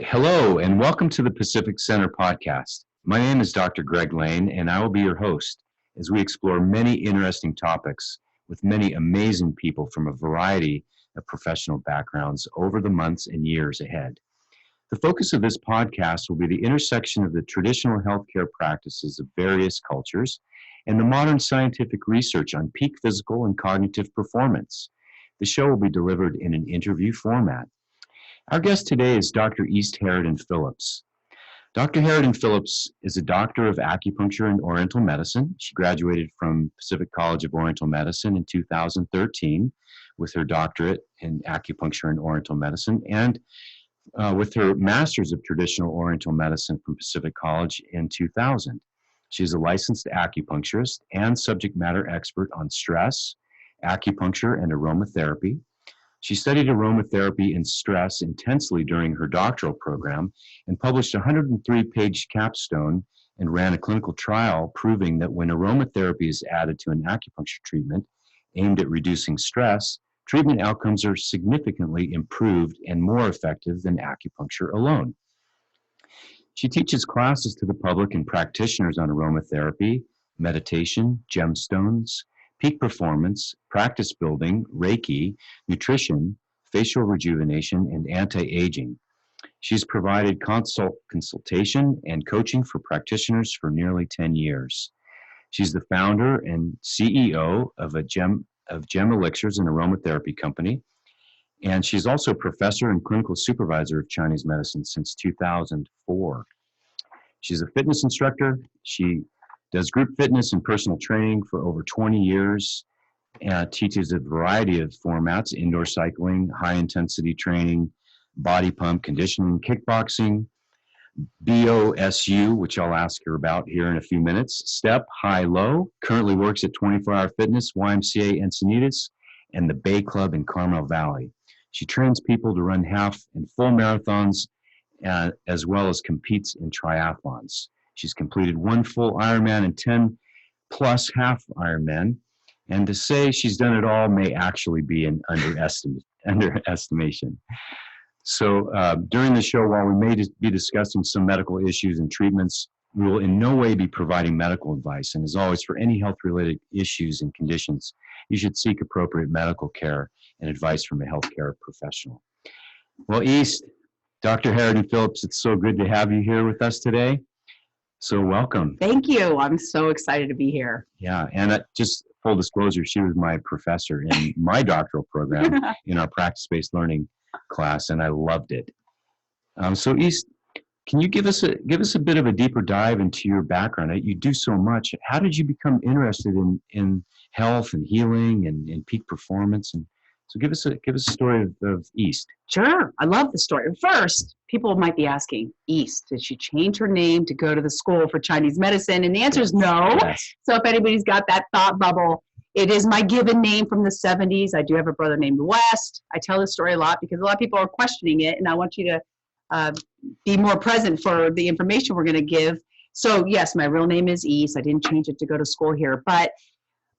Hello, and welcome to the Pacific Center podcast. My name is Dr. Greg Lane, and I will be your host as we explore many interesting topics with many amazing people from a variety of professional backgrounds over the months and years ahead. The focus of this podcast will be the intersection of the traditional healthcare practices of various cultures and the modern scientific research on peak physical and cognitive performance. The show will be delivered in an interview format. Our guest today is Dr. Haradin-Philips. Dr. Haradin-Philips is a doctor of acupuncture and oriental medicine. She graduated from Pacific College of Oriental Medicine in 2013 with her doctorate in acupuncture and oriental medicine and with her master's of traditional oriental medicine from Pacific College in 2000. She is a licensed acupuncturist and subject matter expert on stress, acupuncture, and aromatherapy. She studied aromatherapy and stress intensely during her doctoral program and published a 103-page capstone and ran a clinical trial proving that when aromatherapy is added to an acupuncture treatment aimed at reducing stress, treatment outcomes are significantly improved and more effective than acupuncture alone. She teaches classes to the public and practitioners on aromatherapy, meditation, gemstones, peak performance, practice building, Reiki, nutrition, facial rejuvenation, and anti-aging. She's provided consultation and coaching for practitioners for nearly 10 years. She's the founder and CEO of Elixirs, an aromatherapy company, and she's also a professor and clinical supervisor of Chinese medicine since 2004. She's a fitness instructor. She does group fitness and personal training for over 20 years, teaches a variety of formats: indoor cycling, high-intensity training, body pump, conditioning, kickboxing, BOSU, which I'll ask her about here in a few minutes, step, high, low, currently works at 24-Hour Fitness, YMCA Encinitas, and the Bay Club in Carmel Valley. She trains people to run half and full marathons, as well as competes in triathlons. She's completed one full Ironman and 10 plus half-Ironman. And to say she's done it all may actually be an underestimation. So during the show, while we may be discussing some medical issues and treatments, we will in no way be providing medical advice. And as always, for any health-related issues and conditions, you should seek appropriate medical care and advice from a healthcare professional. Well, Dr. Haradin-Philips, it's so good to have you here with us today. So welcome. Thank you. I'm so excited to be here. Yeah, and just full disclosure, she was my professor in my doctoral program in our practice-based learning class, and I loved it. So can you give us a bit of a deeper dive into your background? You do so much. How did you become interested in health and healing and peak performance? And so give us a story of East. Sure. I love the story. First, people might be asking, East, did she change her name to go to the school for Chinese medicine? And the answer is no. Yes. So if anybody's got that thought bubble, it is my given name from the 70s. I do have a brother named West. I tell this story a lot because a lot of people are questioning it, and I want you to be more present for the information we're going to give. So yes, my real name is East. I didn't change it to go to school here, but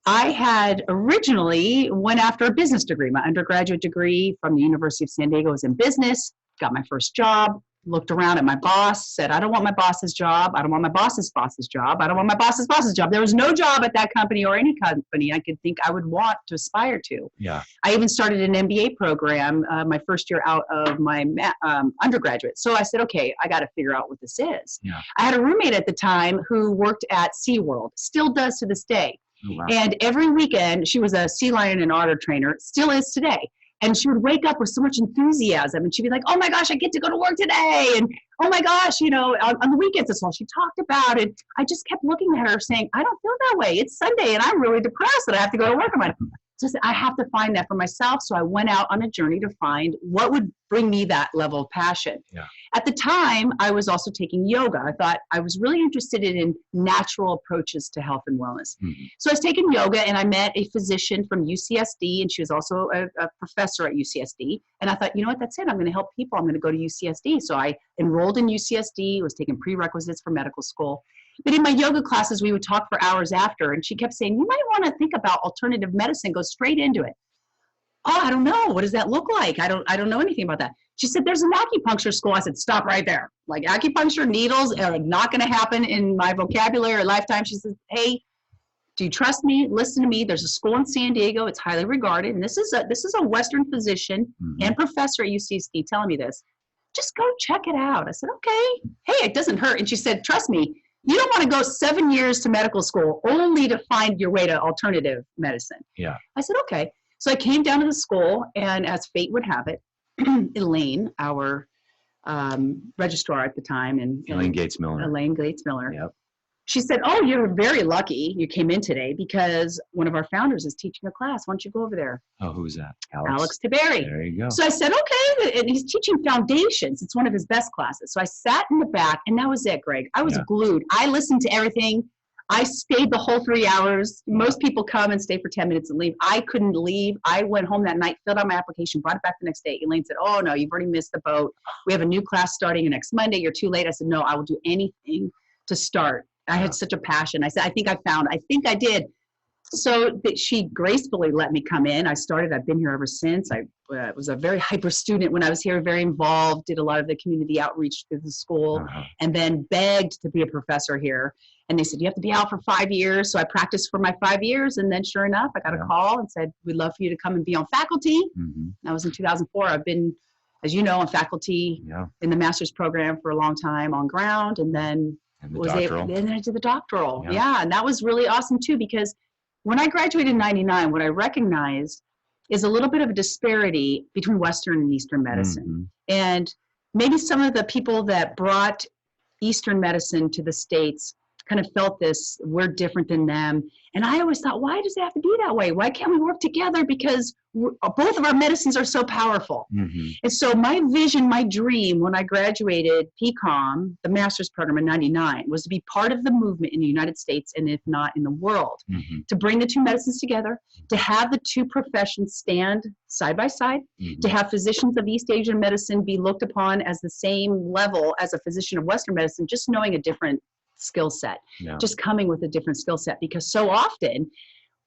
I had originally went after a business degree. My undergraduate degree from the University of San Diego was in business, got my first job, looked around at my boss, said, I don't want my boss's job. I don't want my boss's boss's job. I don't want my boss's boss's job. There was no job at that company or any company I could think I would want to aspire to. Yeah. I even started an MBA program my first year out of my undergraduate. So I said, okay, I got to figure out what this is. Yeah. I had a roommate at the time who worked at SeaWorld, still does to this day. Oh, wow. And every weekend, she was a sea lion and otter trainer, still is today. And she would wake up with so much enthusiasm, and she'd be like, oh my gosh, I get to go to work today. And oh my gosh, on the weekends, that's all she talked about. And I just kept looking at her saying, I don't feel that way. It's Sunday and I'm really depressed that I have to go to work. I'm like, just, I have to find that for myself. So I went out on a journey to find what would bring me that level of passion. Yeah. At the time, I was also taking yoga. I thought I was really interested in natural approaches to health and wellness. Mm-hmm. So I was taking yoga, and I met a physician from UCSD, and she was also a professor at UCSD. And I thought, you know what, that's it. I'm going to help people. I'm going to go to UCSD. So I enrolled in UCSD, was taking prerequisites for medical school. But in my yoga classes, we would talk for hours after, and she kept saying, you might want to think about alternative medicine, go straight into it. Oh, I don't know. What does that look like? I don't know anything about that. She said, there's an acupuncture school. I said, stop right there. Like, acupuncture, needles are not going to happen in my vocabulary or lifetime. She says, hey, do you trust me? Listen to me. There's a school in San Diego. It's highly regarded. And this is a Western physician and professor at UCSD telling me this. Just go check it out. I said, okay. Hey, it doesn't hurt. And she said, trust me, you don't want to go 7 years to medical school only to find your way to alternative medicine. Yeah. I said, okay. So I came down to the school, and as fate would have it, Elaine, our registrar at the time, and Elaine Gates Miller. Yep. She said, oh, you're very lucky you came in today because one of our founders is teaching a class. Why don't you go over there? Oh, who's that? Alex Tiberi. There you go. So I said, okay. And he's teaching foundations. It's one of his best classes. So I sat in the back, and that was it, Greg. I was glued. I listened to everything. I stayed the whole 3 hours. Most people come and stay for 10 minutes and leave. I couldn't leave. I went home that night, filled out my application, brought it back the next day. Elaine said, oh, no, you've already missed the boat. We have a new class starting next Monday. You're too late. I said, no, I will do anything to start. I had such a passion. I said, I think I did. So she gracefully let me come in. I've been here ever since. I was a very hyper student when I was here, very involved, did a lot of the community outreach through the school, and then begged to be a professor here. And they said, you have to be out for 5 years. So I practiced for my 5 years. And then sure enough, I got a call and said, we'd love for you to come and be on faculty. That was in 2004. I've been, as you know, on faculty in the master's program for a long time on ground. And then and then I did the doctoral. And that was really awesome too, because when I graduated in 99, what I recognized is a little bit of a disparity between Western and Eastern medicine. And maybe some of the people that brought Eastern medicine to the States kind of felt this, we're different than them. And I always thought, why does it have to be that way? Why can't we work together? Because both of our medicines are so powerful. And so my vision, my dream when I graduated PCOM, the master's program in 99, was to be part of the movement in the United States, and if not in the world, to bring the two medicines together, to have the two professions stand side by side, to have physicians of East Asian medicine be looked upon as the same level as a physician of Western medicine, just knowing a different skill set, just coming with a different skill set, because so often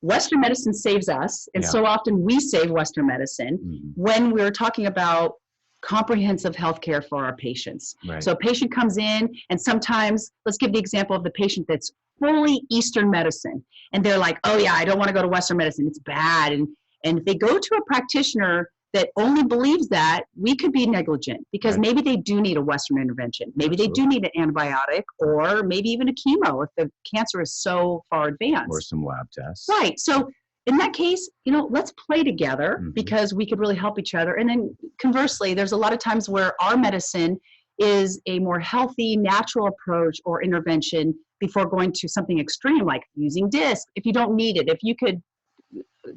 Western medicine saves us, and so often we save Western medicine when we're talking about comprehensive healthcare for our patients. So a patient comes in, and sometimes, let's give the example of the patient that's fully Eastern medicine, and they're like, oh yeah, I don't want to go to Western medicine, it's bad. And if they go to a practitioner that only believes that, we could be negligent, because maybe they do need a Western intervention. Maybe they do need an antibiotic, or maybe even a chemo if the cancer is so far advanced. Or some lab tests. Right. So in that case, let's play together, because we could really help each other. And then conversely, there's a lot of times where our medicine is a more healthy, natural approach or intervention before going to something extreme like using disc. If you don't need it, if you could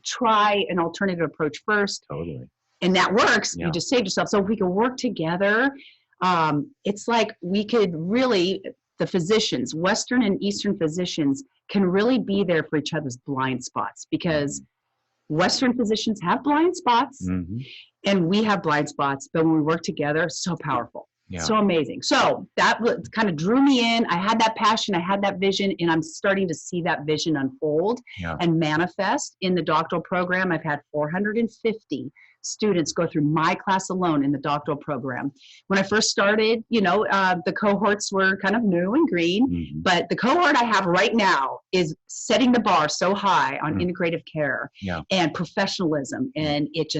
try an alternative approach first. Totally. And that works, you just saved yourself. So if we can work together, it's like we could really, the physicians, Western and Eastern physicians, can really be there for each other's blind spots, because Western physicians have blind spots and we have blind spots, but when we work together, it's so powerful. So amazing. So that kind of drew me in. I had that passion, I had that vision, and I'm starting to see that vision unfold and manifest in the doctoral program. I've had 450 students go through my class alone in the doctoral program. When I first started, the cohorts were kind of new and green, but the cohort I have right now is setting the bar so high on integrative care and professionalism, and it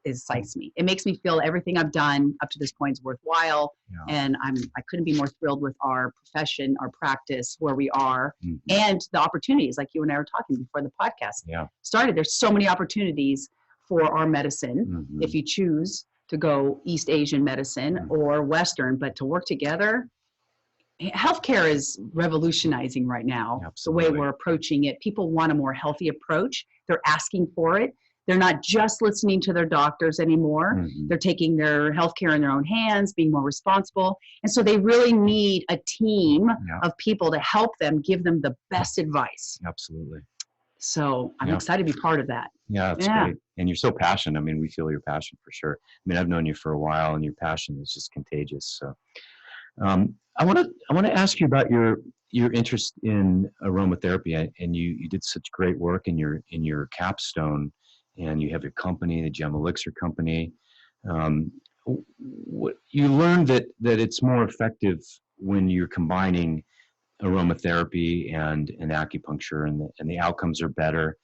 excites me. It makes me feel everything I've done up to this point is worthwhile, and I couldn't be more thrilled with our profession, our practice, where we are, and the opportunities, like you and I were talking before the podcast started. There's so many opportunities for our medicine, if you choose to go East Asian medicine or Western, but to work together. Healthcare is revolutionizing right now. Absolutely. The way we're approaching it. People want a more healthy approach. They're asking for it. They're not just listening to their doctors anymore. They're taking their healthcare in their own hands, being more responsible. And so they really need a team of people to help them, give them the best advice. Absolutely. So I'm excited to be part of that. Yeah, that's great. And you're so passionate. I mean, we feel your passion for sure. I mean, I've known you for a while, and your passion is just contagious. So I want to ask you about your interest in aromatherapy, and you did such great work in your capstone, and you have your company, the Gem Elixir company. You learned that it's more effective when you're combining aromatherapy and acupuncture, and the outcomes are better.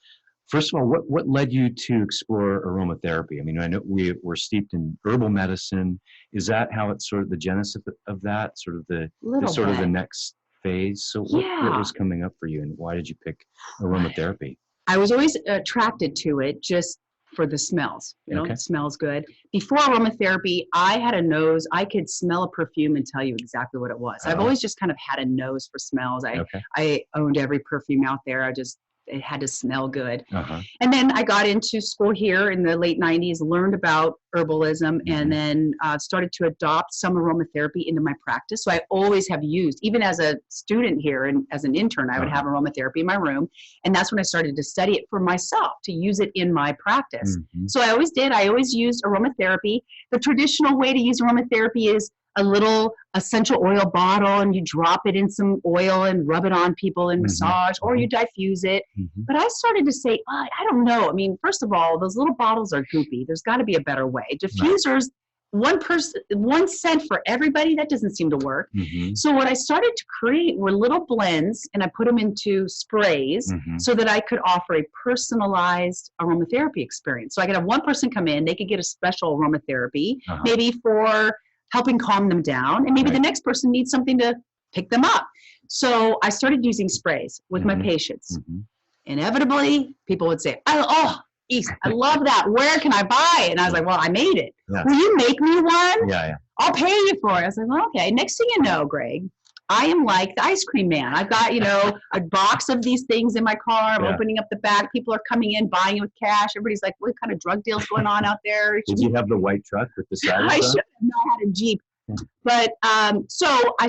First of all, what led you to explore aromatherapy? I mean, I know we're steeped in herbal medicine. Is that how it's sort of the genesis of that, sort of the next phase? So what was coming up for you, and why did you pick aromatherapy? I was always attracted to it just for the smells. It smells good. Before aromatherapy, I had a nose. I could smell a perfume and tell you exactly what it was. I've always just kind of had a nose for smells. I owned every perfume out there. It had to smell good. And then I got into school here in the late 90s, learned about herbalism, and then started to adopt some aromatherapy into my practice. So I always have used, even as a student here and as an intern, I would have aromatherapy in my room. And that's when I started to study it for myself, to use it in my practice. So I always did. I always used aromatherapy. The traditional way to use aromatherapy is a little essential oil bottle, and you drop it in some oil and rub it on people and massage, or you diffuse it. But I started to say, I don't know. I mean, first of all, those little bottles are goopy. There's got to be a better way. Diffusers, one scent for everybody, that doesn't seem to work. So what I started to create were little blends, and I put them into sprays so that I could offer a personalized aromatherapy experience. So I could have one person come in, they could get a special aromatherapy, maybe for helping calm them down, and maybe the next person needs something to pick them up. So I started using sprays with my patients. Inevitably, people would say, oh, East, I love that. Where can I buy it? And I was like, well, I made it. Will you make me one? I'll pay you for it. I was like, well, okay. Next thing you know, Greg, I am like the ice cream man. I've got, a box of these things in my car. I'm opening up the back. People are coming in, buying it with cash. Everybody's like, what kind of drug deal's going on out there? Did you have the white truck with the side? I should have. No, I had a Jeep. But so I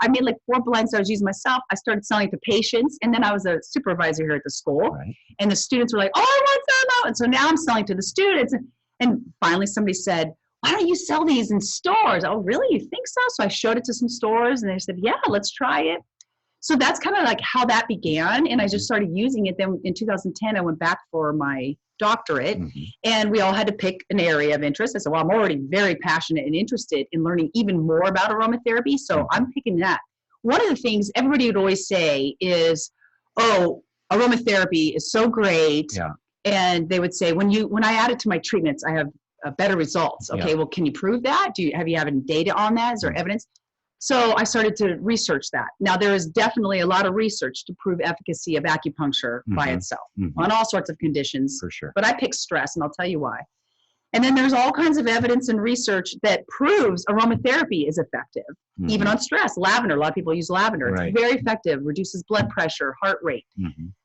made like 4 blends I was using myself. I started selling to patients, and then I was a supervisor here at the school, and the students were like, oh, I want some. And so now I'm selling to the students, and finally somebody said, why don't you sell these in stores? Oh, really? You think so? So I showed it to some stores, and they said, yeah, let's try it. So that's kind of like how that began, and I just started using it. Then in 2010, I went back for my doctorate, and we all had to pick an area of interest. I said, well, I'm already very passionate and interested in learning even more about aromatherapy, so I'm picking that. One of the things everybody would always say is, oh, aromatherapy is so great, and they would say, when I add it to my treatments, I have better results. Okay, well, can you prove that? Have you any data on that? Is there evidence? So I started to research that. Now, there is definitely a lot of research to prove efficacy of acupuncture by itself on all sorts of conditions. For sure. But I picked stress, and I'll tell you why. And then there's all kinds of evidence and research that proves aromatherapy is effective, even on stress. Lavender, a lot of people use lavender. It's very effective, reduces blood pressure, heart rate.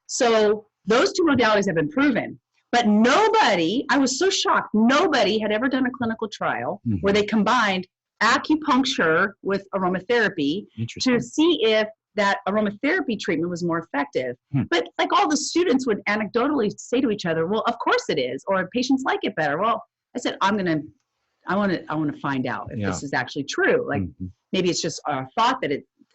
So those 2 modalities have been proven. But nobody, I was so shocked, nobody had ever done a clinical trial where they combined acupuncture with aromatherapy to see if that aromatherapy treatment was more effective. But like all the students would anecdotally say to each other, well, of course it is, or patients like it better. Well, I said, I want to find out if this is actually true. Like maybe it's just a thought that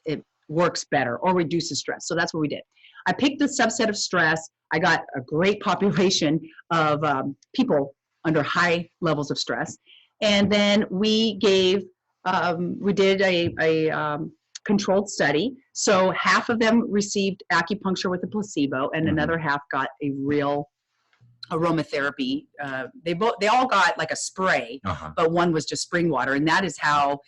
it works better or reduces stress. So that's what we did. I picked the subset of stress. I got a great population of people under high levels of stress. And then we did a controlled study. So half of them received acupuncture with a placebo, and another half got a real aromatherapy. They all got like a spray, but one was just spring water. And that is how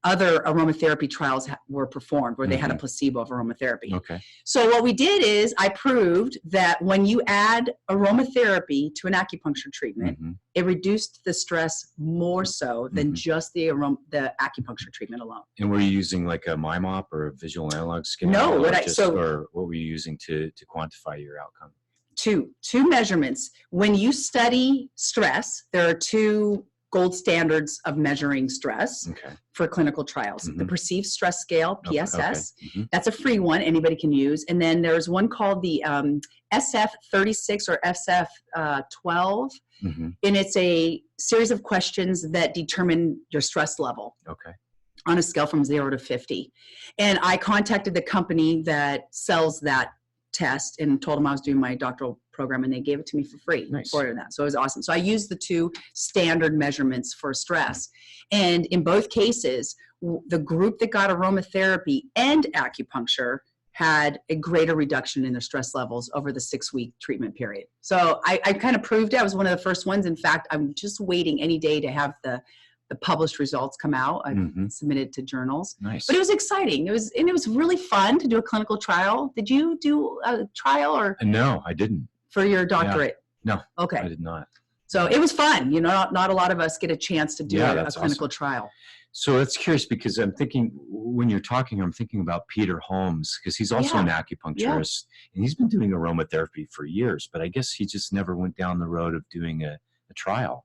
other aromatherapy trials were performed, where they had a placebo of aromatherapy. So what we did is I proved that when you add aromatherapy to an acupuncture treatment, it reduced the stress more so than just the acupuncture treatment alone. And were you using like a MyMop or a visual analog scale? No, or what were you using to quantify your outcome? Two measurements. When you study stress, there are 2 gold standards of measuring stress for clinical trials. The Perceived Stress Scale, PSS, that's a free one, anybody can use. And then there's one called the SF36 or SF12, and it's a series of questions that determine your stress level on a scale from 0 to 50. And I contacted the company that sells that test and told them I was doing my doctoral program, and they gave it to me for free. Nice. For that. So it was awesome. So I used the 2 standard measurements for stress. And in both cases, the group that got aromatherapy and acupuncture had a greater reduction in their stress levels over the 6-week treatment period. So I kind of proved it. I was one of the first ones. In fact, I'm just waiting any day to have the published results come out. I've submitted to journals. Nice. But it was exciting. It was really fun to do a clinical trial. Did you do a trial or? No, I didn't. For your doctorate? Yeah. No. Okay. I did not. So it was fun. You know, not a lot of us get a chance to do a clinical trial. So that's curious, because I'm thinking, when you're talking, I'm thinking about Peter Holmes, because he's also an acupuncturist, and he's been doing aromatherapy for years, but I guess he just never went down the road of doing a trial.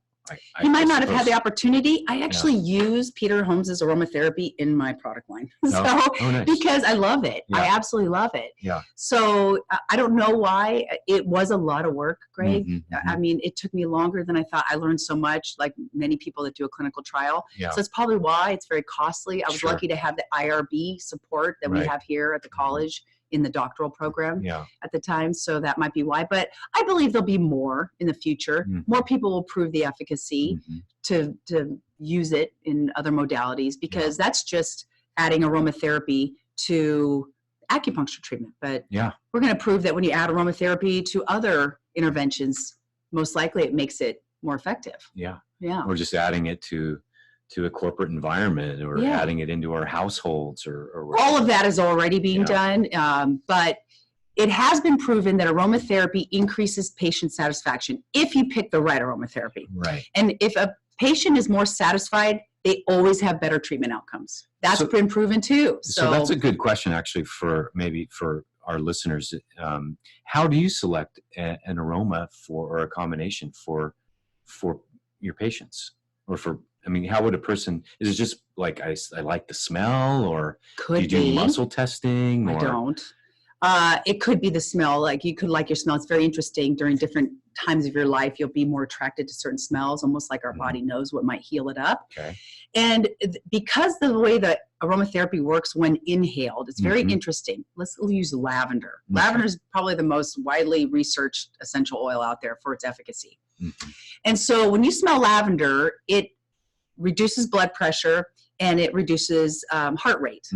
He might not have had the opportunity. I actually use Peter Holmes's aromatherapy in my product line. Nice. Because I love it. I absolutely love it. Yeah. So I don't know why. It was a lot of work, Greg. I mean, it took me longer than I thought. I learned so much, like many people that do a clinical trial. Yeah. So it's probably why it's very costly. I was lucky to have the IRB support that we have here at the college in the doctoral program at the time. So that might be why. But I believe there'll be more in the future. More people will prove the efficacy to use it in other modalities, because that's just adding aromatherapy to acupuncture treatment. But we're going to prove that when you add aromatherapy to other interventions, most likely it makes it more effective. Yeah. Or just adding it to a corporate environment, or adding it into our households, or all of that is already being done. But it has been proven that aromatherapy increases patient satisfaction if you pick the right aromatherapy. Right. And if a patient is more satisfied, they always have better treatment outcomes. That's been proven too. So that's a good question, actually, for our listeners. How do you select an aroma or a combination for your patients, or for? I mean, how would a person, is it just like, I like the smell, or do you do muscle testing? I don't. It could be the smell. Like, you could like your smell. It's very interesting. During different times of your life, you'll be more attracted to certain smells, almost like our body knows what might heal it up. Okay. And because the way that aromatherapy works when inhaled, it's very interesting. Let's use lavender. Okay. Lavender is probably the most widely researched essential oil out there for its efficacy. And so when you smell lavender, it reduces blood pressure and it reduces heart rate.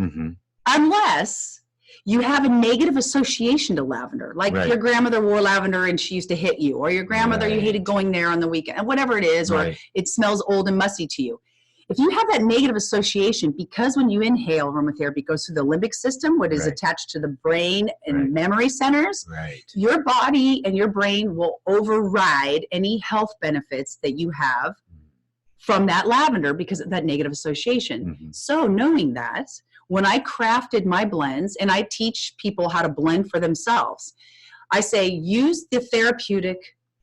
Unless you have a negative association to lavender, like your grandmother wore lavender and she used to hit you, or your grandmother, you hated going there on the weekend, whatever it is, or it smells old and musty to you. If you have that negative association, because when you inhale, aromatherapy, it goes through the limbic system, what is attached to the brain and memory centers, your body and your brain will override any health benefits that you have from that lavender because of that negative association. So knowing that, when I crafted my blends, and I teach people how to blend for themselves, I say use the therapeutic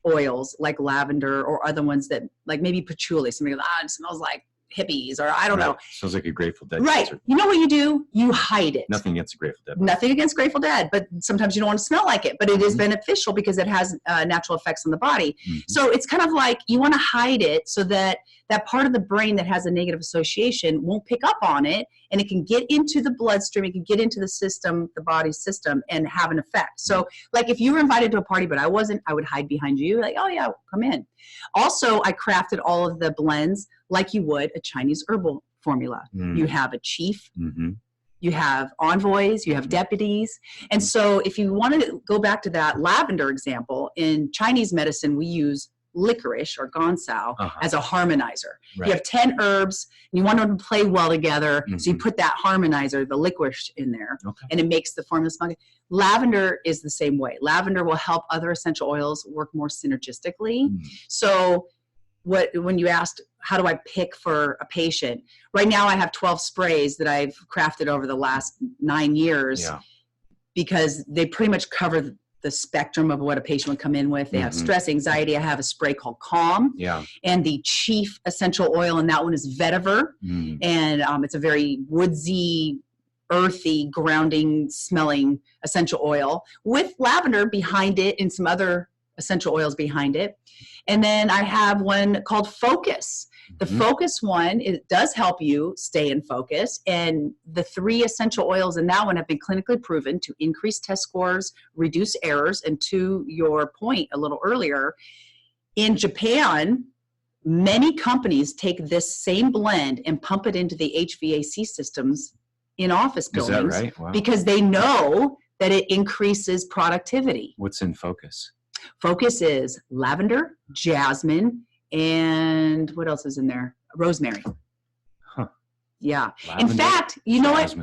oils like lavender, or other ones that, like maybe patchouli. Somebody goes, it smells like hippies, or I don't know. Sounds like a Grateful Dead. Right. Concert. You know what you do? You hide it. Nothing against the Grateful Dead. Nothing against Grateful Dead, but sometimes you don't want to smell like it. But it is beneficial because it has natural effects on the body. So it's kind of like you want to hide it so that that part of the brain that has a negative association won't pick up on it, and it can get into the bloodstream, it can get into the system, the body's system, and have an effect. So like if you were invited to a party but I wasn't, I would hide behind you, like, oh yeah, come in. Also, I crafted all of the blends like you would a Chinese herbal formula. You have a chief, you have envoys, you have deputies. And so if you want to go back to that lavender example, in Chinese medicine, we use licorice or gansao as a harmonizer. You have 10 herbs, and you want them to play well together, so you put that harmonizer, the licorice, in there, and it makes the formula smell good. Lavender is the same way. Lavender will help other essential oils work more synergistically. So when you asked, how do I pick for a patient? Right now I have 12 sprays that I've crafted over the last 9 years because they pretty much cover the spectrum of what a patient would come in with. They have stress, anxiety. I have a spray called Calm, and the chief essential oil, and that one is vetiver, and it's a very woodsy, earthy, grounding smelling essential oil with lavender behind it and some other essential oils behind it. And then I have one called Focus, The focus one, it does help you stay in focus. And the 3 essential oils in that one have been clinically proven to increase test scores, reduce errors. And to your point a little earlier, in Japan, many companies take this same blend and pump it into the HVAC systems in office buildings. Is that right? Wow. Because they know that it increases productivity. What's in focus? Focus is lavender, jasmine, and what else is in there? Rosemary. Huh. Yeah. Lavender, in fact, you know what?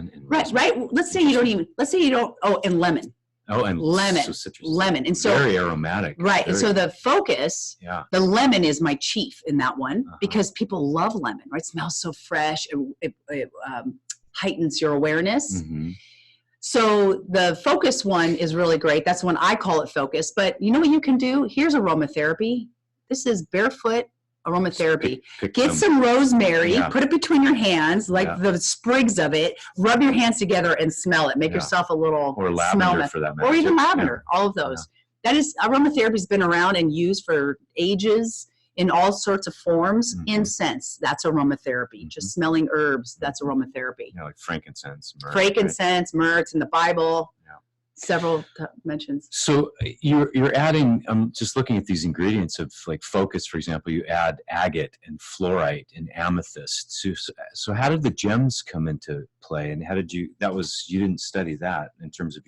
Right. Let's say you don't, and lemon. Oh, and lemon. So citrus. Lemon. And so very aromatic. Right. And so the focus, the lemon is my chief in that one because people love lemon, right? It smells so fresh. It heightens your awareness. Mm-hmm. So the focus one is really great. That's when I call it focus. But you know what you can do? Here's aromatherapy. This is barefoot aromatherapy. Get some rosemary, put it between your hands, like the sprigs of it, rub your hands together and smell it. Make yourself a little or lavender for that matter. Or even lavender, all of those. That is, aromatherapy has been around and used for ages in all sorts of forms. Incense, that's aromatherapy. Just smelling herbs, that's aromatherapy. Yeah, like frankincense. Myrrh, frankincense, myrrh, it's in the Bible. Several mentions. So you're adding, just looking at these ingredients of like focus, for example, you add agate and fluorite and amethyst. So how did the gems come into play, and how did you didn't study that in terms of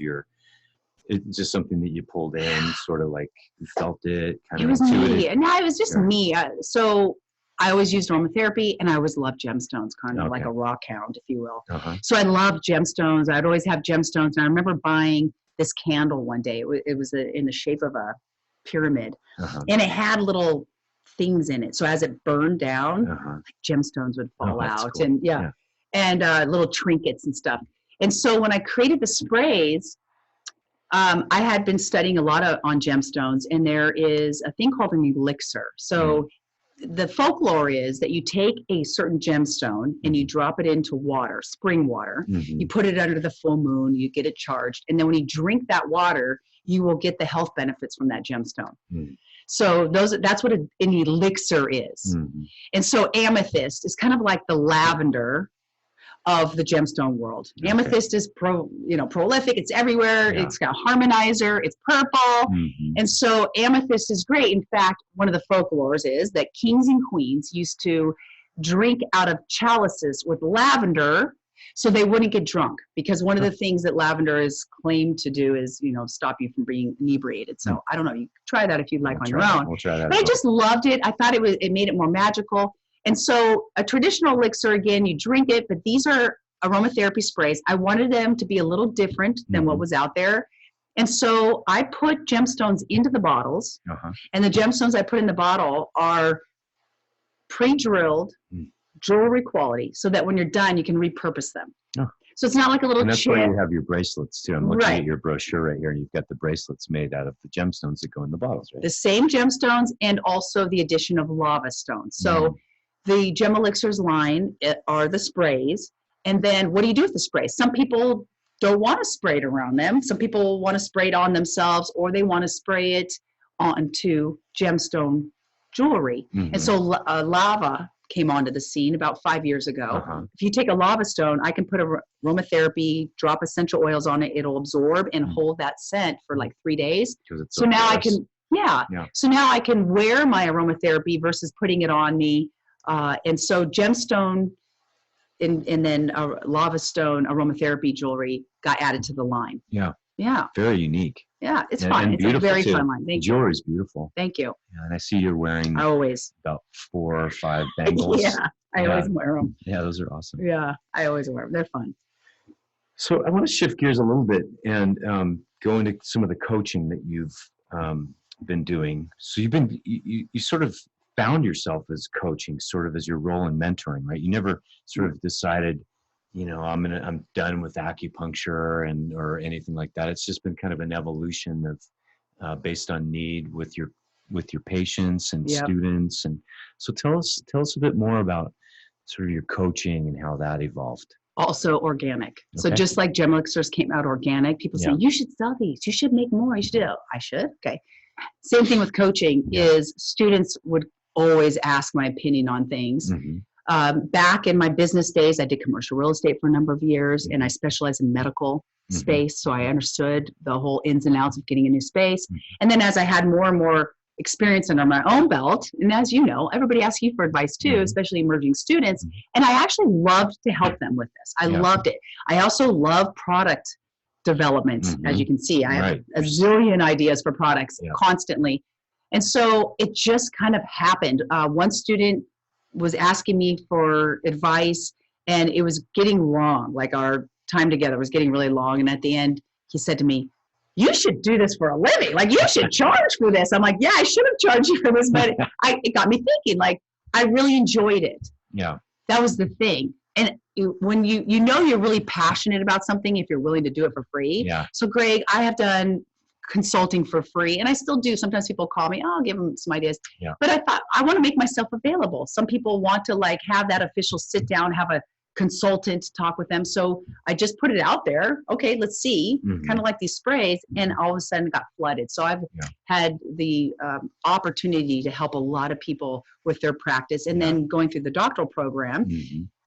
it's just something that you pulled in, sort of like you felt it, kind of intuitive? Me. No, it was just me. So I always used aromatherapy, and I always loved gemstones, kind of like a rock hound, if you will. So I loved gemstones. I'd always have gemstones. And I remember buying this candle one day. It was in the shape of a pyramid, and it had little things in it. So as it burned down, like gemstones would fall out, cool. And little trinkets and stuff. And so when I created the sprays, I had been studying a lot on gemstones, and there is a thing called an elixir. So the folklore is that you take a certain gemstone and you drop it into water, spring water. You put it under the full moon, you get it charged. And then when you drink that water, you will get the health benefits from that gemstone. So that's what an elixir is. And so amethyst is kind of like the lavender of the gemstone world. Amethyst is prolific. It's everywhere. It's got harmonizer. It's purple. And so amethyst is great. In fact, one of the folklores is that kings and queens used to drink out of chalices with lavender so they wouldn't get drunk, because one of the things that lavender is claimed to do is, stop you from being inebriated. So I don't know. You can try that if you'd like on your own. We'll try that. But I just loved it. I thought it made it more magical. And so a traditional elixir, again, you drink it, but these are aromatherapy sprays. I wanted them to be a little different than what was out there. And so I put gemstones into the bottles, and the gemstones I put in the bottle are pre-drilled jewelry quality, so that when you're done, you can repurpose them. So it's not like a little chip. And that's why you have your bracelets too. I'm looking at your brochure right here, and you've got the bracelets made out of the gemstones that go in the bottles, right? The same gemstones, and also the addition of lava stones. So the Gem Elixirs line are the sprays. And then what do you do with the sprays? Some people don't want to spray it around them. Some people want to spray it on themselves, or they want to spray it onto gemstone jewelry. And so lava came onto the scene about 5 years ago. If you take a lava stone, I can put aromatherapy, drop essential oils on it. It'll absorb and hold that scent for like 3 days. So now I can, So now I can wear my aromatherapy versus putting it on me. And so gemstone and then lava stone aromatherapy jewelry got added to the line. Very unique. It's fun. It's a very fun line. Thank you. Jewelry's beautiful. Thank you. And I see you're wearing about 4 or 5 bangles. I always wear them. Those are awesome. I always wear them. They're fun. So I want to shift gears a little bit and go into some of the coaching that you've been doing. So you sort of found yourself as coaching, sort of as your role in mentoring, right? You never sort of decided, I'm done with acupuncture or anything like that. It's just been kind of an evolution of based on need with your patients and students. And so tell us a bit more about sort of your coaching and how that evolved. Also organic. So just like Gem Elixirs came out organic, people say, you should sell these. You should make more. You should do it. I should. Okay. Same thing with coaching is students would always ask my opinion on things. Back in my business days, I did commercial real estate for a number of years, and I specialized in medical space. So I understood the whole ins and outs of getting a new space. And then as I had more and more experience under my own belt, and as you know, everybody asks you for advice too, especially emerging students. And I actually loved to help them with this. I loved it. I also love product development. As you can see, I have a zillion ideas for products constantly. And so it just kind of happened. One student was asking me for advice, and it was getting long. Like our time together was getting really long. And at the end, he said to me, "You should do this for a living. Like, you should charge for this." I'm like, "Yeah, I should have charged you for this," but it got me thinking. Like, I really enjoyed it. Yeah, that was the thing. And when you know you're really passionate about something, if you're willing to do it for free. Yeah. So, Greg, I have done consulting for free, and I still do. Sometimes people call me, I'll give them some ideas. Yeah. But I thought, I want to make myself available. Some people want to like have that official sit down, have a consultant talk with them. So I just put it out there. Okay, let's see. Kind of like these sprays, and all of a sudden got flooded. So I've had the opportunity to help a lot of people with their practice. And then going through the doctoral program,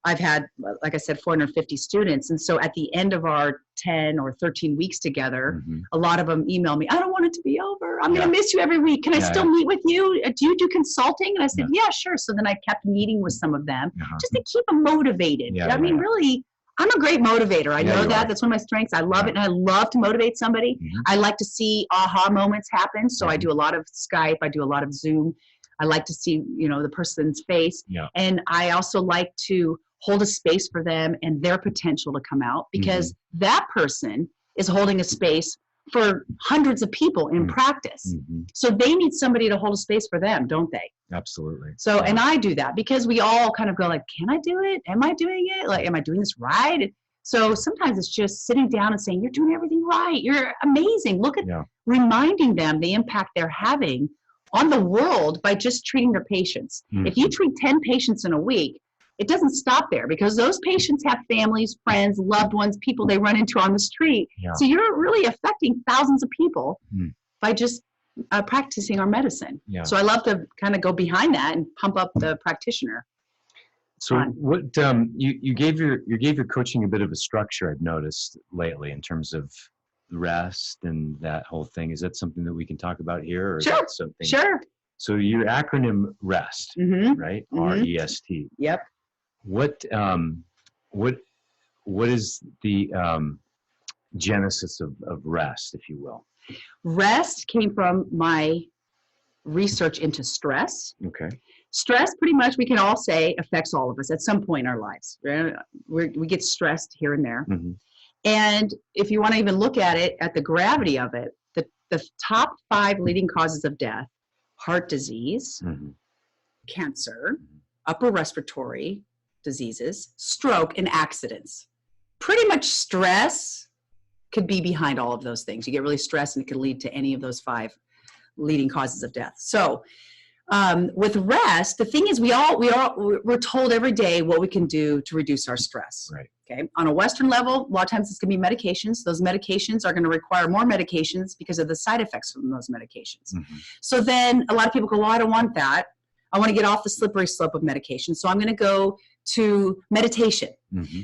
I've had, like I said, 450 students. And so at the end of our 10 or 13 weeks together, a lot of them email me, "I don't want it to be over. I'm going to miss you every week. Can I still meet with you? Do you do consulting?" And I said, "Yeah, sure." So then I kept meeting with some of them just to keep them motivated. I mean, really, I'm a great motivator. I know that. That's one of my strengths. I love it. And I love to motivate somebody. I like to see aha moments happen. So I do a lot of Skype. I do a lot of Zoom. I like to see, the person's face. And I also like to hold a space for them and their potential to come out, because that person is holding a space for hundreds of people in practice. So they need somebody to hold a space for them, don't they? Absolutely. So, and I do that because we all kind of go like, can I do it? Am I doing it? Like, am I doing this right? So sometimes it's just sitting down and saying, "You're doing everything right. You're amazing." Look at reminding them the impact they're having on the world by just treating their patients. If you treat 10 patients in a week, it doesn't stop there, because those patients have families, friends, loved ones, people they run into on the street. So you're really affecting thousands of people by just practicing our medicine. So I love to kind of go behind that and pump up the practitioner. So what you gave your coaching a bit of a structure, I've noticed lately, in terms of rest and that whole thing. Is that something that we can talk about here? Or Sure. Is that something? Sure. So your acronym REST, right? REST. Yep. What is the genesis of rest, if you will? Rest came from my research into stress. Okay. Stress, pretty much, we can all say, affects all of us at some point in our lives. We get stressed here and there. And if you want to even look at it, at the gravity of it, the top 5 leading causes of death: heart disease, cancer, upper respiratory diseases, stroke, and accidents. Pretty much stress could be behind all of those things. You get really stressed and it could lead to any of those 5 leading causes of death. So with rest, the thing is, we're told every day what we can do to reduce our stress. Right. Okay. On a Western level, a lot of times it's going to be medications. Those medications are going to require more medications because of the side effects from those medications. So then a lot of people go, "Well, I don't want that. I want to get off the slippery slope of medication. So I'm going to go to meditation."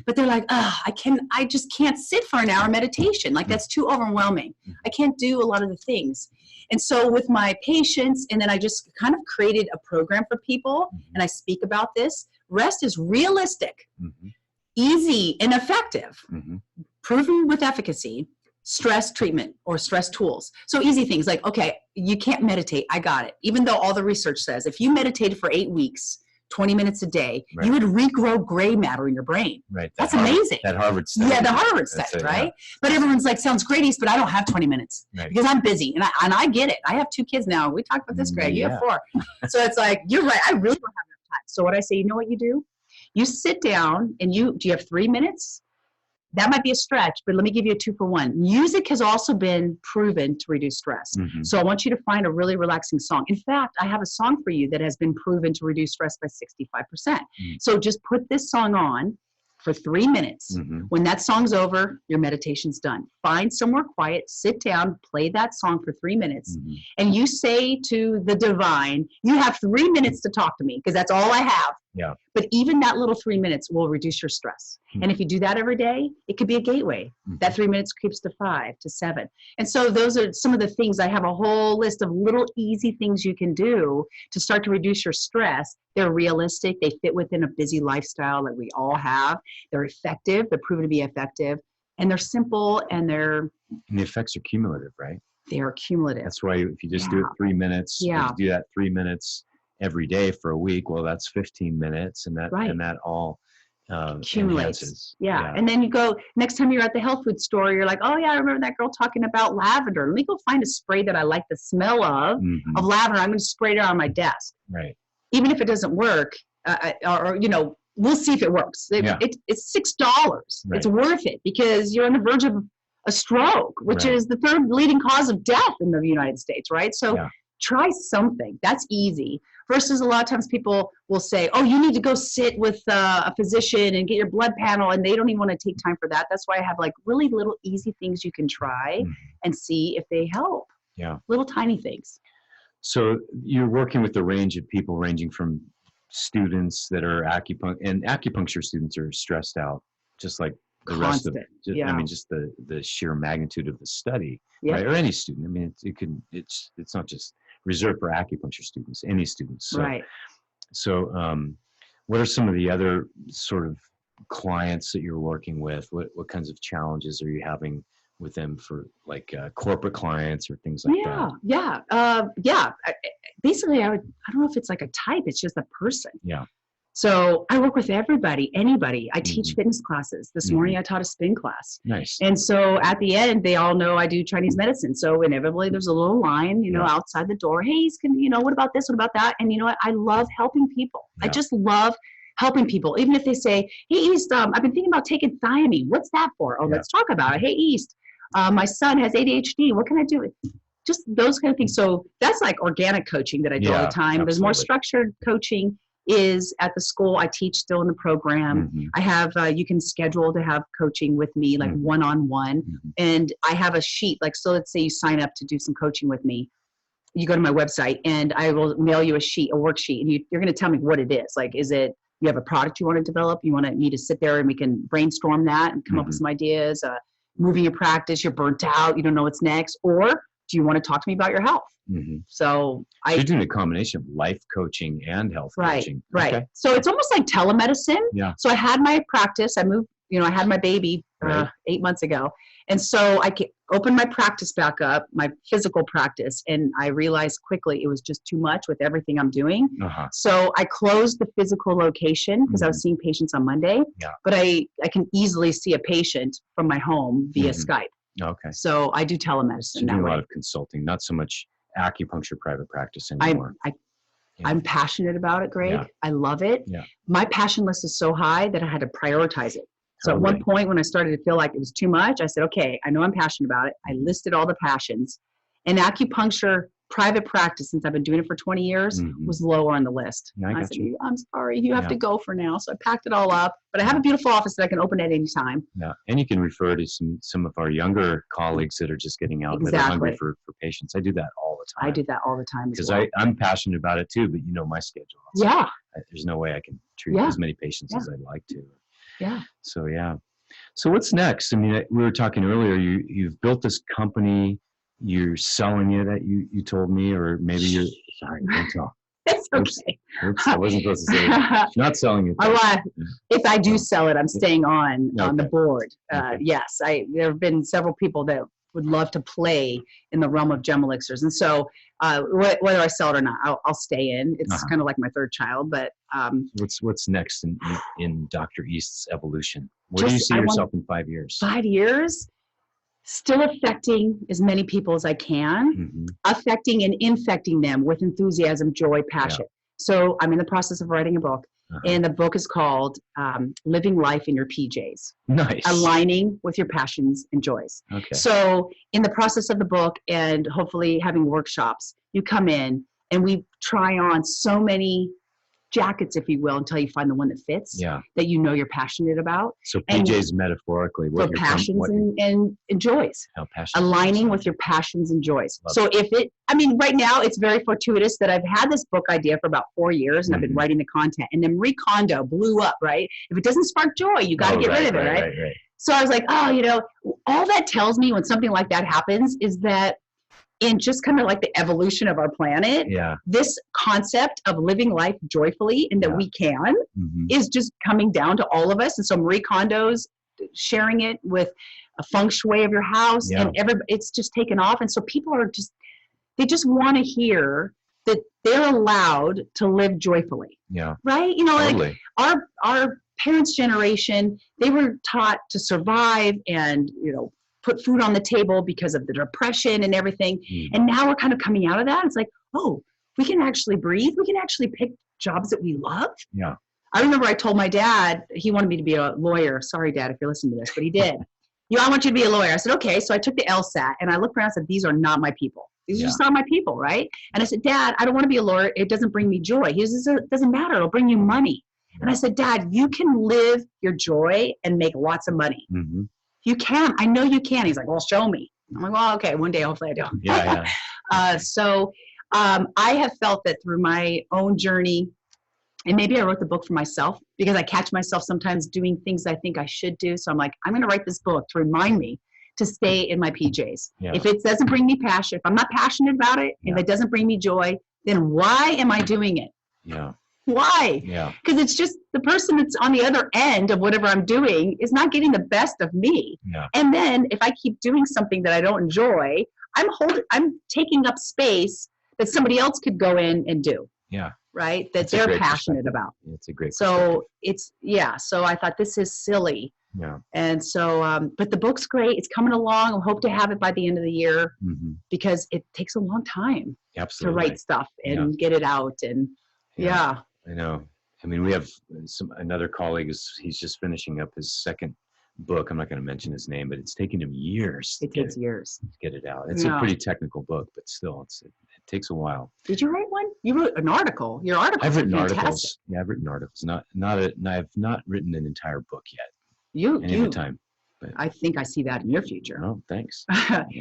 But they're like, I just can't sit for an hour meditation. Like, that's too overwhelming. I can't do a lot of the things. And so with my patients, and then I just kind of created a program for people, and I speak about this. Rest is realistic, easy, and effective, proven with efficacy. Stress treatment or stress tools. So easy things like, okay, you can't meditate. I got it. Even though all the research says if you meditated for 8 weeks, 20 minutes a day, you would regrow gray matter in your brain. Right. That's amazing. That Harvard study. Yeah, the Harvard study, right? But everyone's like, "Sounds great, East, but I don't have 20 minutes because I'm busy." And I get it. I have 2 kids now. We talked about this, Greg. You have 4. So it's like, you're right. I really don't have enough time. So what I say, you know what you do? You sit down and do you have 3 minutes? That might be a stretch, but let me give you a 2-for-1. Music has also been proven to reduce stress. So I want you to find a really relaxing song. In fact, I have a song for you that has been proven to reduce stress by 65%. So just put this song on for 3 minutes. Mm-hmm. When that song's over, your meditation's done. Find somewhere quiet, sit down, play that song for 3 minutes, Mm-hmm. and you say to the divine, you have 3 minutes to talk to me because that's all I have. Yeah. But even that little 3 minutes will reduce your stress. Mm-hmm. And if you do that every day, it could be a gateway. Mm-hmm. That 3 minutes creeps to 5 to 7. And so those are some of the things. I have a whole list of little easy things you can do to start to reduce your stress. They're realistic. They fit within a busy lifestyle that we all have. They're effective. They're proven to be effective. And they're simple, and And the effects are cumulative, right? they're cumulative. That's why if you just do it 3 minutes, if you do that 3 minutes every day for a week, well, that's 15 minutes, and that all Accumulates. enhances. Yeah. And then you go, next time you're at the health food store, you're like, oh yeah, I remember that girl talking about lavender. Let me go find a spray that I like the smell of Mm-hmm. lavender. I'm going to spray it on my desk. Right. Even if it doesn't work, or we'll see if it works. It's $6. Right. It's worth it because you're on the verge of a stroke, which is the third leading cause of death in the United States, right? So try something. That's easy. Versus a lot of times people will say, oh, you need to go sit with a physician and get your blood panel, and they don't even want to take time for that. That's why I have like really little easy things you can try and see if they help. Yeah. Little tiny things. So you're working with a range of people ranging from students that are acupuncture students are stressed out, just like the rest of it. I mean, just the sheer magnitude of the study, right? Or any student. I mean, it's not just reserved for acupuncture students, any students. So, right. So what are some of the other sort of clients that you're working with? What kinds of challenges are you having with them for like corporate clients or things like that? Yeah. Basically, I don't know if it's like a type, it's just a person. Yeah. So I work with everybody, anybody. I teach fitness classes. This morning I taught a spin class. Nice. And so at the end, they all know I do Chinese medicine. So inevitably there's a little line, outside the door. Hey, what about this? What about that? And you know what? I love helping people. I just love helping people. Even if they say, hey, East, I've been thinking about taking thiamine. What's that for? Oh, let's talk about it. Hey, East, my son has ADHD. What can I do? Just those kind of things. So that's like organic coaching that I do all the time. There's more structured coaching is at the school. I teach still in the program. I have, you can schedule to have coaching with me, like one-on-one. And I have a sheet, like, so let's say you sign up to do some coaching with me. You go to my website and I will mail you a worksheet, and you're going to tell me what it is. Like, is it, you have a product you want to develop? You want me to sit there and we can brainstorm that and come up with some ideas, moving your practice, you're burnt out, you don't know what's next, or do you want to talk to me about your health? So you're doing a combination of life coaching and health coaching. Right. Okay. So it's almost like telemedicine. Yeah. So I had my practice. I moved, I had my baby 8 months ago. And so I opened my practice back up, my physical practice. And I realized quickly it was just too much with everything I'm doing. So I closed the physical location because I was seeing patients on Monday. Yeah. But I can easily see a patient from my home via Skype. Okay. So I do telemedicine. So you do a lot of consulting, not so much acupuncture private practice anymore. I'm passionate about it, Greg. Yeah. I love it. Yeah. My passion list is so high that I had to prioritize it. So at one point when I started to feel like it was too much, I said, okay, I know I'm passionate about it. I listed all the passions. And acupuncture private practice, since I've been doing it for 20 years, was lower on the list. Yeah, I said, I'm sorry, you have to go for now. So I packed it all up. But I have a beautiful office that I can open at any time. Yeah, and you can refer to some of our younger colleagues that are just getting out that are hungry for patients. I do that all the time. I do that all the time because I'm passionate about it too, but you know my schedule. So there's no way I can treat as many patients as I'd like to. Yeah. So what's next? I mean, we were talking earlier. You've built this company. You're selling it. You told me, or maybe you're sorry. Don't tell. It's okay. Oops, I wasn't supposed to say that. You're not selling it. If I do sell it, I'm staying on the board. Yes, there have been several people that would love to play in the realm of gem elixirs, and so whether I sell it or not, I'll stay in. It's kind of like my third child. But what's next in Dr. East's evolution? Where do you see yourself in 5 years? 5 years. Still affecting as many people as I can, affecting and infecting them with enthusiasm, joy, passion. So I'm in the process of writing a book, and the book is called Living Life in Your PJs. Nice. Aligning with your passions and joys. Okay. So in the process of the book and hopefully having workshops, you come in and we try on so many jackets, if you will, until you find the one that fits, Yeah. that you know you're passionate about. So And PJs metaphorically, for passions and joys. how passions Aligning with your passions and joys. Love So right now it's very fortuitous that I've had this book idea for about 4 years, and I've been writing the content, and then Marie Kondo blew up, right? If it doesn't spark joy, you got to get rid of it, right? Right. So I was like, all that tells me when something like that happens is that in just kind of like the evolution of our planet, this concept of living life joyfully and that we can is just coming down to all of us. And so Marie Kondo's sharing it with a feng shui of your house, and it's just taken off. And so people they just want to hear that they're allowed to live joyfully. Yeah. Right? Totally. Like our parents' generation, they were taught to survive and, put food on the table because of the depression and everything. And now we're kind of coming out of that. It's like, we can actually breathe. We can actually pick jobs that we love. Yeah. I remember I told my dad, he wanted me to be a lawyer. Sorry, Dad, if you're listening to this, but he did. I want you to be a lawyer. I said, okay. So I took the LSAT and I looked around and said, these are not my people. These are just not my people, right? And I said, Dad, I don't want to be a lawyer. It doesn't bring me joy. He says, it doesn't matter. It'll bring you money. And I said, Dad, you can live your joy and make lots of money. Mm-hmm. You can. I know you can. He's like, well, show me. I'm like, well, okay, one day, hopefully I do. So I have felt that through my own journey, and maybe I wrote the book for myself because I catch myself sometimes doing things I think I should do. So I'm like, I'm going to write this book to remind me to stay in my PJs. Yeah. If it doesn't bring me passion, if I'm not passionate about it, if it doesn't bring me joy, then why am I doing it? Yeah. Why? Yeah. Because it's just the person that's on the other end of whatever I'm doing is not getting the best of me. Yeah. And then if I keep doing something that I don't enjoy, I'm taking up space that somebody else could go in and do. Yeah. Right? That they're passionate about. It's a great So I thought this is silly. Yeah. And so, but the book's great. It's coming along. I hope to have it by the end of the year because it takes a long time to write stuff and get it out. And I know. I mean, we have another colleague he's just finishing up his second book. I'm not going to mention his name, but it's taken him years. It takes years to get it out. It's a pretty technical book, but still, it takes a while. Did you write one? You wrote an article. Your article. I've written articles. Yeah, I've written articles. I've not written an entire book yet. Any other time. But I think I see that in your future. Oh, thanks.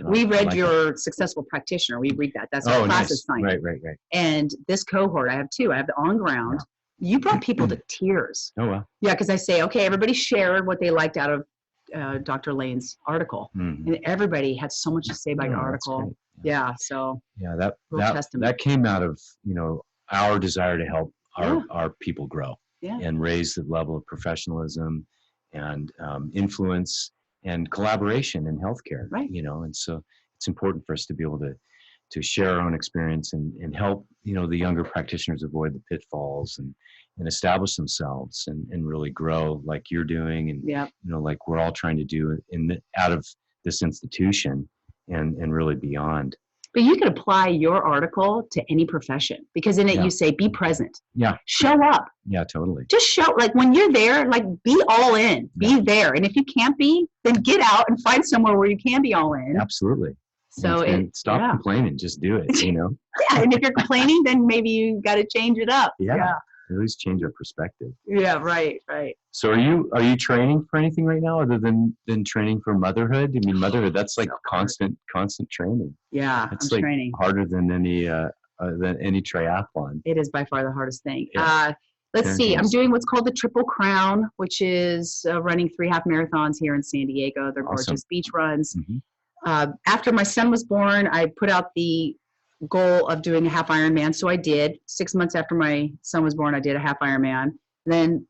We read your Successful Practitioner. We read that. That's our class assignment. Right. And this cohort, I have two. I have the on ground. Yeah. You brought people to tears. Oh, wow. Yeah, because I say, okay, everybody shared what they liked out of Dr. Lane's article. And everybody had so much to say about your article. Yeah, so. Yeah, that came out of, our desire to help our people grow and raise the level of professionalism and influence and collaboration in healthcare, right? And so it's important for us to be able to share our own experience and help, the younger practitioners avoid the pitfalls and establish themselves and really grow like you're doing and, like we're all trying to do out of this institution and really beyond. But you could apply your article to any profession because in it you say, be present. Yeah. Show up. Yeah, totally. Just show, like when you're there, like be all in, be there. And if you can't be, then get out and find somewhere where you can be all in. Absolutely. So and stop complaining, just do it, Yeah. And if you're complaining, then maybe you got to change it up. Yeah. At least change our perspective. Yeah, right. So are you training for anything right now other than training for motherhood? I mean, motherhood, that's like constant training. Yeah, it's like training harder than any triathlon. It is by far the hardest thing. Yeah. Let's see. I'm doing what's called the Triple Crown, which is running 3 half marathons here in San Diego. They're gorgeous beach runs. After my son was born, I put out the goal of doing a half-Ironman. So I did. 6 months after my son was born, I did a half-Ironman. Then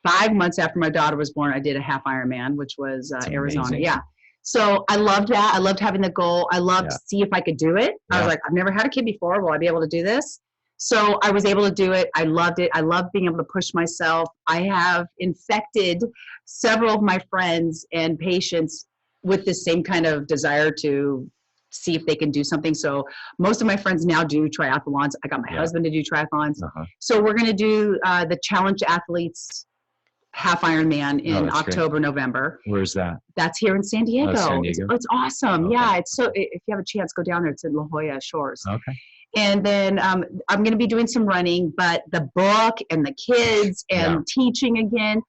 5 months after my daughter was born, I did a half-Ironman, which was Arizona. Amazing. Yeah. So I loved that. I loved having the goal. I loved to see if I could do it. Yeah. I was like, I've never had a kid before. Will I be able to do this? So I was able to do it. I loved it. I loved being able to push myself. I have infected several of my friends and patients with the same kind of desire to see if they can do something. So most of my friends now do triathlons. I got my husband to do triathlons. So we're going to do the Challenge Athletes half-Ironman in October, November. Where's that? That's here in San Diego. San Diego. It's awesome. Okay. Yeah. It's so, if you have a chance, go down there. It's in La Jolla Shores. Okay. And then I'm going to be doing some running, but the book and the kids and teaching again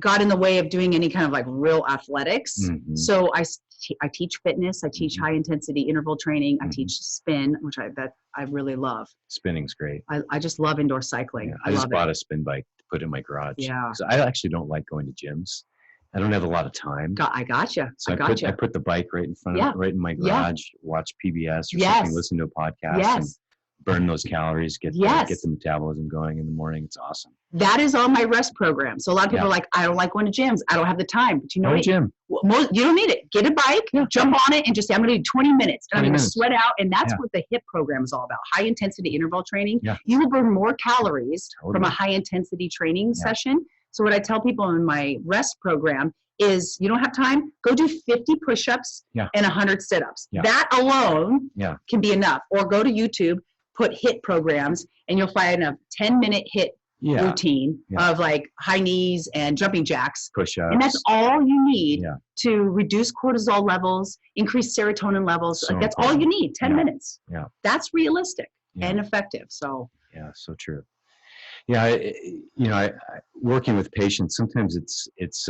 got in the way of doing any kind of like real athletics. Mm-hmm. So I teach fitness, I teach high intensity interval training, I teach spin, which I really love. Spinning's great. I just love indoor cycling. Yeah. I just bought a spin bike to put in my garage. Yeah. So I actually don't like going to gyms. I don't have a lot of time. I gotcha. So I put the bike right in front of right in my garage, watch PBS or something, listen to a podcast, and burn those calories, get the metabolism going in the morning. It's awesome. That is on my rest program. So a lot of people are like, I don't like going to gyms. I don't have the time. But you know what? Gym. You don't need it. Get a bike, jump on it, and just say, I'm going to do 20 minutes. And I'm going to sweat out. And that's what the HIIT program is all about. High intensity interval training. Yeah. You will burn more calories from a high intensity training session. So what I tell people in my rest program is, you don't have time, go do 50 push-ups and 100 sit-ups. Yeah. That alone can be enough. Or go to YouTube, put HIIT programs, and you'll find a 10-minute HIIT routine of like high knees and jumping jacks. Push-ups. And that's all you need to reduce cortisol levels, increase serotonin levels. So that's all you need, 10 minutes. Yeah. That's realistic and effective. So yeah, so true. Yeah, I working with patients, sometimes it's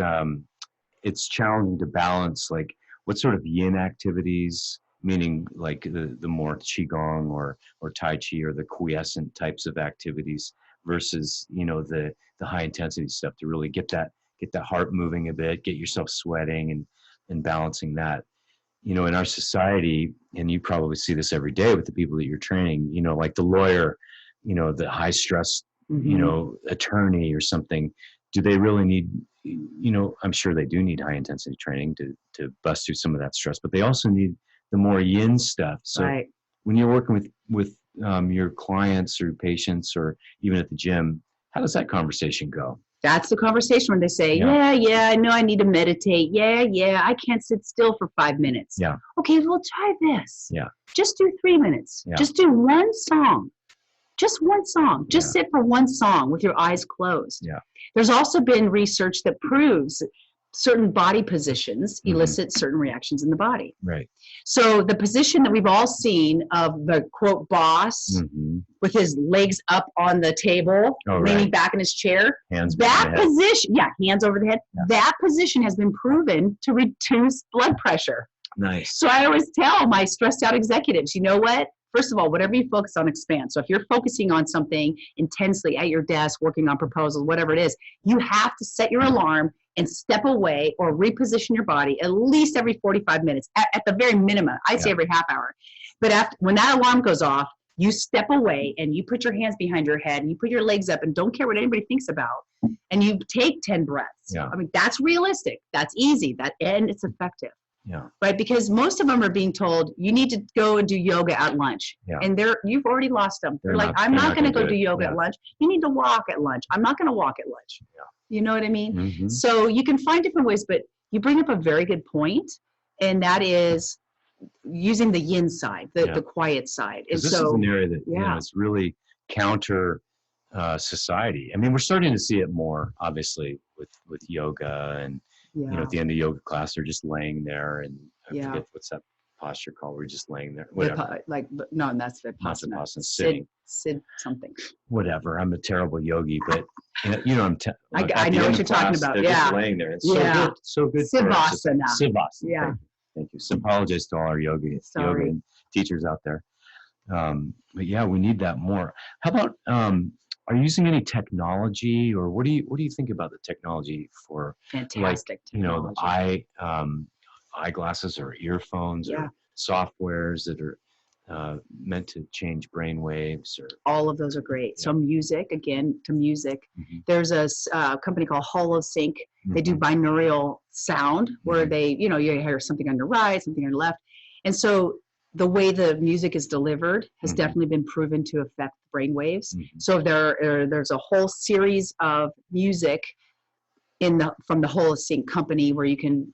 challenging to balance like what sort of yin activities, meaning like the more qigong or tai chi or the quiescent types of activities versus the high intensity stuff to really get that heart moving a bit, get yourself sweating and balancing that. In our society, and you probably see this every day with the people that you're training, like the lawyer, the high stress attorney or something, do they really need, I'm sure they do need high intensity training to bust through some of that stress, but they also need the more yin stuff. So when you're working with your clients or patients or even at the gym, how does that conversation go? That's the conversation when they say, yeah, I know I need to meditate. Yeah, I can't sit still for 5 minutes. Yeah. Okay, well, try this. Yeah. Just do 3 minutes. Yeah. Just do one song. Just one song. Just sit for one song with your eyes closed. Yeah. There's also been research that proves certain body positions elicit certain reactions in the body. Right. So the position that we've all seen of the quote boss with his legs up on the table, leaning back in his chair, hands position, hands over the head. Yeah. That position has been proven to reduce blood pressure. Nice. So I always tell my stressed out executives, you know what? First of all, whatever you focus on expands. So if you're focusing on something intensely at your desk, working on proposals, whatever it is, you have to set your alarm and step away or reposition your body at least every 45 minutes, at the very minimum. I'd say every half hour. But when that alarm goes off, you step away and you put your hands behind your head and you put your legs up and don't care what anybody thinks about. And you take 10 breaths. Yeah. I mean, that's realistic. That's easy. And it's effective. Yeah. Right. Because most of them are being told you need to go and do yoga at lunch. Yeah. And you've already lost them. They're like, I'm not going to go do yoga at lunch. You need to walk at lunch. I'm not going to walk at lunch. Yeah. You know what I mean? Mm-hmm. So you can find different ways, but you bring up a very good point, and that is using the yin side, the quiet side. And this is an area that is really counter society. I mean, we're starting to see it more, obviously, with yoga and at the end of yoga class, they're just laying there, and I forget what's that posture called. We're just laying there. Whatever. No, that's Vipassana. Sitting. Sid something. Whatever. I'm a terrible yogi, but I know what you're talking about. They're just laying there. It's so good. Savasana. Savasana. Yeah. Thank you. So apologize to all our yoga teachers out there. But yeah, we need that more. How about are you using any technology, or what do you think about the technology for fantastic technology. Eyeglasses or earphones or softwares that are meant to change brain waves? Or all of those are great. So music, there's a company called Holmes. They do binaural sound where they you hear something on your right, something on your left, and so the way the music is delivered has definitely been proven to affect brain waves. So there's a whole series of music from the Holmes company where you can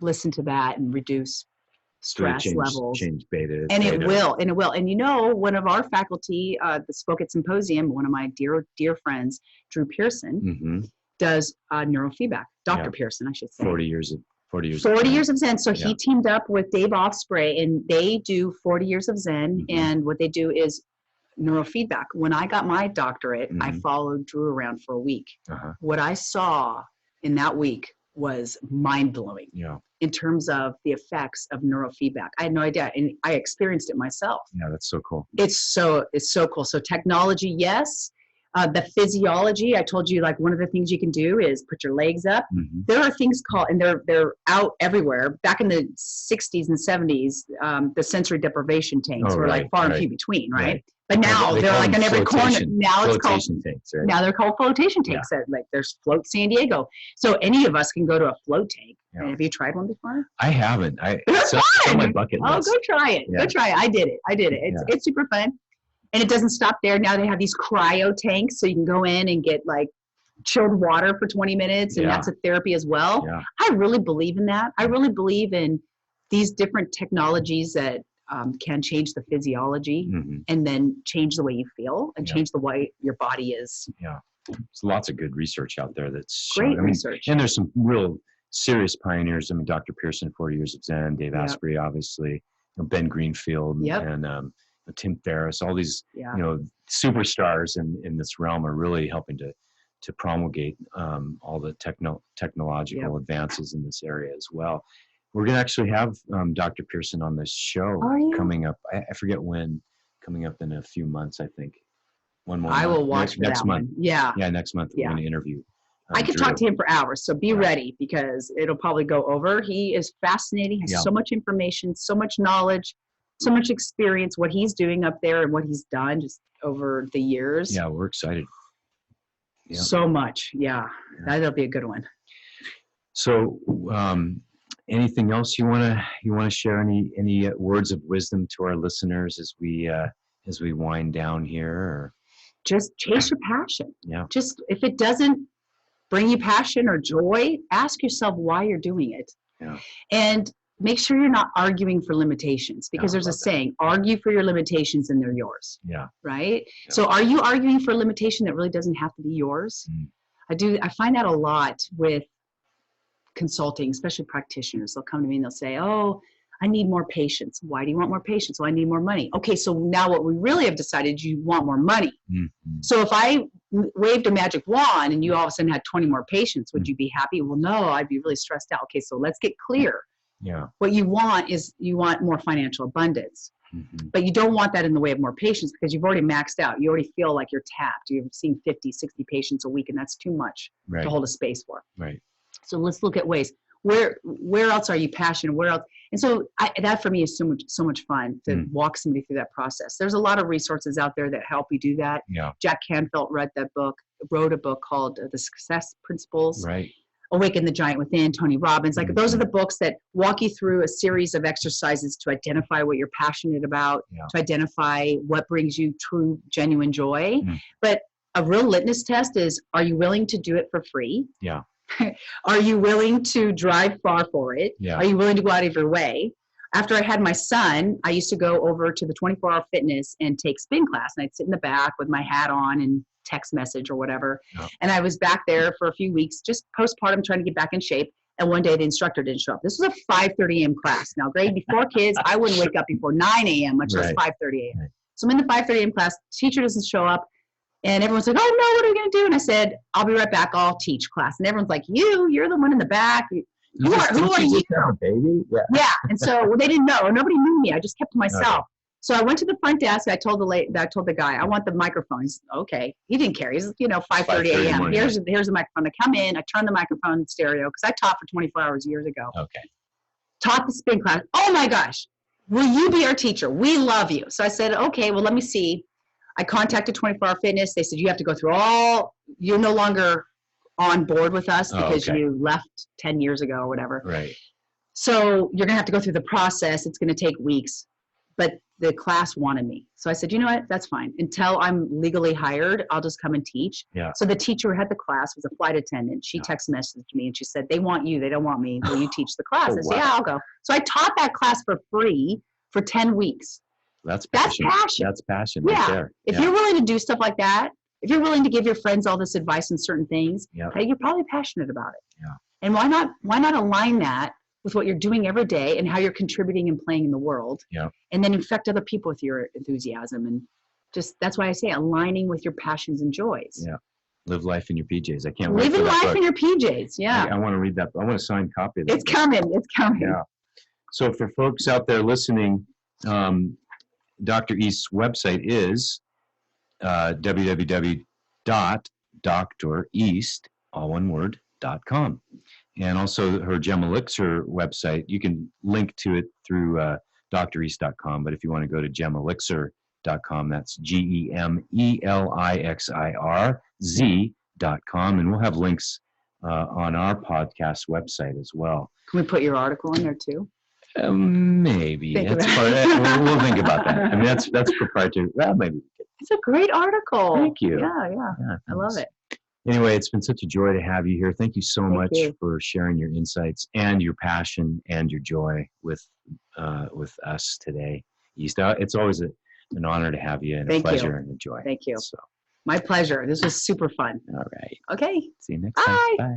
listen to that and reduce stress levels. Change beta. And it will. And one of our faculty that spoke at symposium, one of my dear friends, Drew Pearson, does neurofeedback. Dr. Pearson, I should say. 40 40 years. 40 years of Zen. So Yeah. he teamed up with Dave Offspray, and they do 40 years of Zen. Mhm. And what they do is neurofeedback. When I got my doctorate, I Mhm. followed Drew around for a week. Uh-huh. What I saw in that week was mind-blowing Yeah. in terms of the effects of neurofeedback. I had no idea, and I experienced it myself. Yeah, that's so cool. It's so cool. So technology, yes. The physiology, I told you, like one of the things you can do is put your legs up. Mhm. There are things called, and they're out everywhere. Back in the 60s and 70s, the sensory deprivation tanks Oh, were like right, far and right. few between, right? Right. But now They they're call like them in every corner. flotation- Now it's called flotation tanks, right? now they're called flotation tanks. Like there's Float San Diego. So any of us can go to a float tank. Yeah. Have you tried one before? I haven't. It's It's on my fun. bucket Oh, list. go try it. Yeah. Go try it. I did it. It's super fun. And it doesn't stop there. Now they have these cryo tanks, so you can go in and get like chilled water for 20 minutes, and Yeah. that's a therapy as well. Yeah. I really believe in that. I really believe in these different technologies that can change the physiology Mhm. and then change the way you feel and Yeah. change the way your body is. Yeah. There's lots of good research out there that's Great showing, research. and there's some real serious pioneers. I mean, Dr. Pearson, 40 years of Zen, Dave Yep. Asprey, obviously, Ben Greenfield, Yep. and Tim Ferriss. All these, Yeah. superstars in this realm are really helping to promulgate all the technological advances in this area as well. We're going to actually have Dr. Pearson on this show Are you? coming up. I forget when. Coming up in a few months, I think. One more. I month. will watch for next that month. one. Yeah. Yeah, next month we're Yeah. going to interview. I could Drew. talk to him for hours, so be Yeah. ready because it'll probably go over. He is fascinating, has Yeah. so much information, so much knowledge, so much experience, what he's doing up there and what he's done just over the years. Yeah, we're excited. Yeah. So much. Yeah. That'll be a good one. So, anything else you want to share? Any words of wisdom to our listeners as we wind down here? Or? Just chase your passion. Yeah. Just if it doesn't bring you passion or joy, ask yourself why you're doing it. Yeah. And make sure you're not arguing for limitations because there's a saying, argue for your limitations and they're yours. Yeah. Right? Yeah. So are you arguing for a limitation that really doesn't have to be yours? Mm. I find that a lot with consulting, especially practitioners. They'll come to me and they'll say, oh, I need more patients. Why do you want more patients? Well, I need more money. Okay, so now what we really have decided, you want more money. Mm-hmm. So if I waved a magic wand and you all of a sudden had 20 more patients, would you be happy? Well, no, I'd be really stressed out. Okay, so let's get clear. Yeah. What you want is you want more financial abundance. Mm-hmm. But you don't want that in the way of more patients because you've already maxed out. You already feel like you're tapped. You've seen 50, 60 patients a week, and that's too much to hold a space for. Right. So let's look at ways. Where else are you passionate? Where else? And so that for me is so much fun to walk somebody through that process. There's a lot of resources out there that help you do that. Yeah. Jack Canfield wrote a book called The Success Principles. Right. Awaken the Giant Within, Tony Robbins. Like those are the books that walk you through a series of exercises to identify what you're passionate about, to identify what brings you true, genuine joy. But a real litmus test is, are you willing to do it for free? Yeah. Are you willing to drive far for it? Yeah. Are you willing to go out of your way? After I had my son, I used to go over to the 24-hour fitness and take spin class. And I'd sit in the back with my hat on and text message or whatever. Yeah. And I was back there for a few weeks, just postpartum, trying to get back in shape. And one day the instructor didn't show up. This was a 5:30 a.m. class. Now, grade before kids, I wouldn't wake up before 9 a.m., much less 5:30 a.m. Right. So I'm in the 5:30 a.m. class. Teacher doesn't show up. And everyone's like, oh, no, what are we going to do? And I said, I'll be right back. I'll teach class. And everyone's like, you're the one in the back. Who are you? Baby? Yeah. Yeah. And so they didn't know. Nobody knew me. I just kept to myself. Okay. So I went to the front desk. I told the guy, I want the microphone. He's okay. He didn't care. He's 5:30 a.m. Here's the microphone. I come in. I turn the microphone stereo because I taught for 24 hours years ago. Okay. Taught the spin class. Oh my gosh. Will you be our teacher? We love you. So I said, okay, well, let me see. I contacted 24-Hour Fitness. They said, you have to go through you're no longer on board with us because you left 10 years ago or whatever. Right. So you're going to have to go through the process. It's going to take weeks. But the class wanted me. So I said, you know what? That's fine. Until I'm legally hired, I'll just come and teach. Yeah. So the teacher who had the class was a flight attendant. She text messaged me and she said, they want you. They don't want me. Will you teach the class? I said, yeah, I'll go. So I taught that class for free for 10 weeks. That's passion. That's passion right there. If you're willing to do stuff like that, if you're willing to give your friends all this advice on certain things, you're probably passionate about it. Yeah. And why not align that with what you're doing every day and how you're contributing and playing in the world. Yeah. And then infect other people with your enthusiasm. And just, that's why I say aligning with your passions and joys. Yeah. Live life in your PJs. I can't wait Living for that life book. in your PJs. Yeah. I want to read that. I want a signed copy of that. It's coming. It's coming. Yeah. So for folks out there listening, Dr. East's website is www.dreast.com. And also her Gem Elixir website, you can link to it through dreast.com. But if you want to go to gemelixir.com, that's GEMELIXIRZ.com. And we'll have links on our podcast website as well. Can we put your article in there too? Maybe. We'll think about that. I mean, that's proprietary. Well, maybe. It's a great article. Thank you. Yeah. I love it. Anyway, it's been such a joy to have you here. Thank you so much you. for sharing your insights and your passion and your joy with us today, East. It's always an honor to have you and a pleasure and a joy. Thank you. So. My pleasure. This was super fun. All right. Okay. See you next time. Bye. Bye.